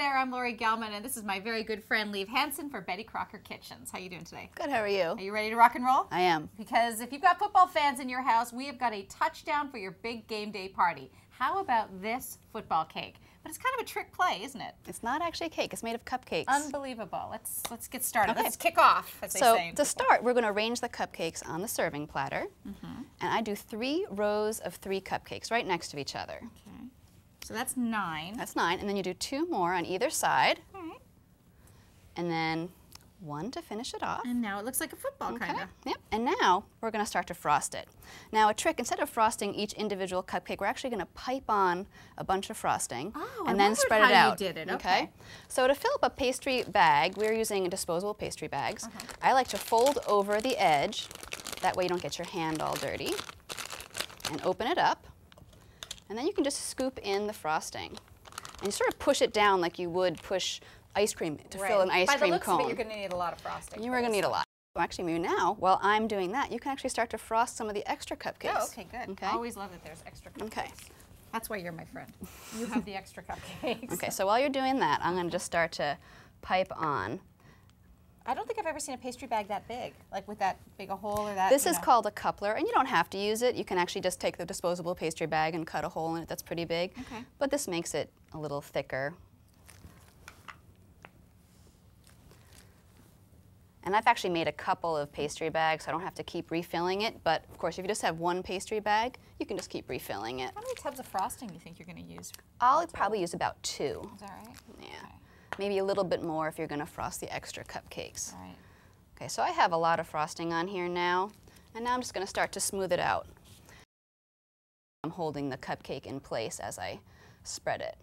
there, I'm Lori Gelman, and this is my very good friend, Lieve Hansen for Betty Crocker Kitchens. How are you doing today? Good, how are you? Are you ready to rock and roll? I am. Because if you've got football fans in your house, we have got a touchdown for your big game day party. How about this football cake? But it's kind of a trick play, isn't it? It's not actually a cake, it's made of cupcakes. Unbelievable. Let's get started. Okay. Let's kick off, as they say. So to start, we're going to arrange the cupcakes on the serving platter. And I do 3 rows of 3 cupcakes right next to each other. Okay. So that's 9. That's 9, and then you do 2 more on either side. All right. And then 1 to finish it off. And now it looks like a football, kind of. Yep. And now we're going to start to frost it. Now a trick, instead of frosting each individual cupcake, we're actually going to pipe on a bunch of frosting and then spread it out. You did it. Okay. So to fill up a pastry bag, we're using disposable pastry bags. I like to fold over the edge. That way you don't get your hand all dirty. And open it up. And then you can just scoop in the frosting. And you sort of push it down like you would push ice cream to fill an ice cream cone. By the looks of it, you're going to need a lot of frosting. You are going to need a lot. Well, actually, maybe now, while I'm doing that, you can actually start to frost some of the extra cupcakes. Oh, okay, good. Okay? I always love that there's extra cupcakes. Okay. That's why you're my friend. You have the extra cupcakes. Okay, so while you're doing that, I'm going to just start to pipe on. I don't think I've ever seen a pastry bag that big, like with that big a hole or that. This is called a coupler, and you don't have to use it. You can actually just take the disposable pastry bag and cut a hole in it that's pretty big. Okay. But this makes it a little thicker. And I've actually made a couple of pastry bags, so I don't have to keep refilling it. But of course, if you just have 1 pastry bag, you can just keep refilling it. How many tubs of frosting do you think you're going to use? I'll probably use about 2. Is that right? Yeah. Okay. Maybe a little bit more if you're going to frost the extra cupcakes. All right. Okay, so I have a lot of frosting on here now, and now I'm just going to start to smooth it out. I'm holding the cupcake in place as I spread it.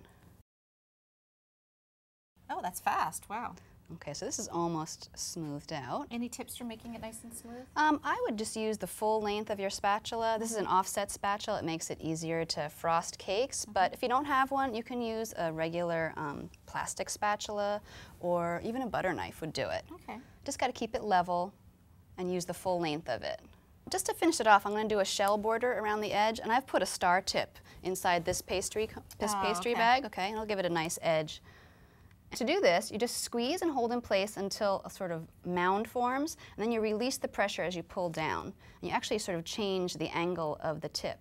Oh, that's fast. Wow. Okay, so this is almost smoothed out. Any tips for making it nice and smooth? I would just use the full length of your spatula. This is an offset spatula. It makes it easier to frost cakes, but if you don't have one, you can use a regular plastic spatula, or even a butter knife would do it. Okay. Just got to keep it level and use the full length of it. Just to finish it off, I'm going to do a shell border around the edge, and I've put a star tip inside this pastry bag, okay, and it'll give it a nice edge. To do this, you just squeeze and hold in place until a sort of mound forms, and then you release the pressure as you pull down. And you actually sort of change the angle of the tip.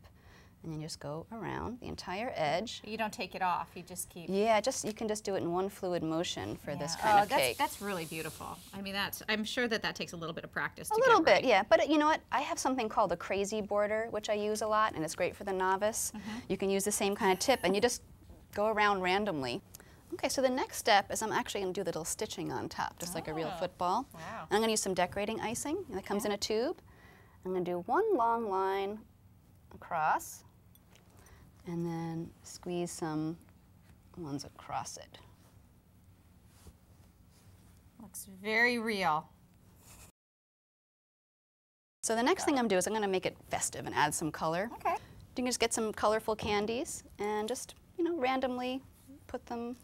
And then you just go around the entire edge. You don't take it off, you just keep... Yeah, you can just do it in one fluid motion for this kind of cake. That's really beautiful. I mean, I'm sure that takes a little bit of practice to get right. A little bit, yeah. But you know what? I have something called a crazy border, which I use a lot, and it's great for the novice. You can use the same kind of tip, and you just go around randomly. Okay, so the next step is I'm actually going to do the little stitching on top, just like a real football. Wow. And I'm going to use some decorating icing that comes in a tube. I'm going to do 1 long line across, and then squeeze some ones across it. Looks very real. So the next thing I'm doing is I'm going to make it festive and add some color. Okay. You can just get some colorful candies and just, you know, randomly put them.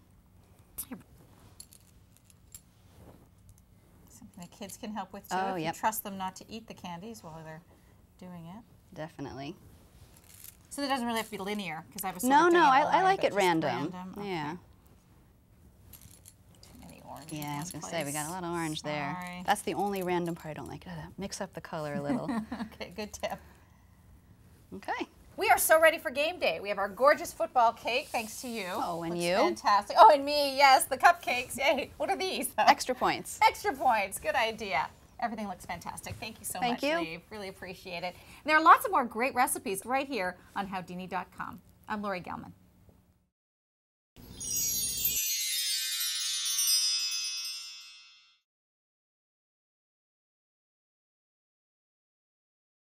Something the kids can help with too. Oh, if yep. you trust them not to eat the candies while they're doing it. Definitely. So it doesn't really have to be linear, because I was No, I like it random. Okay. Yeah. Too many orange. Yeah, I was going to say, we got a lot of orange there. Sorry. That's the only random part I don't like. Mix up the color a little. Okay, good tip. Okay. We are so ready for game day. We have our gorgeous football cake, thanks to you. Oh, and Looks you? Fantastic. Oh, and me, yes, the cupcakes. Yay. What are these? Extra points. Extra points. Good idea. Everything looks fantastic. Thank you so much, Thank you. Lieve. Really appreciate it. And there are lots of more great recipes right here on howdini.com. I'm Lori Gelman.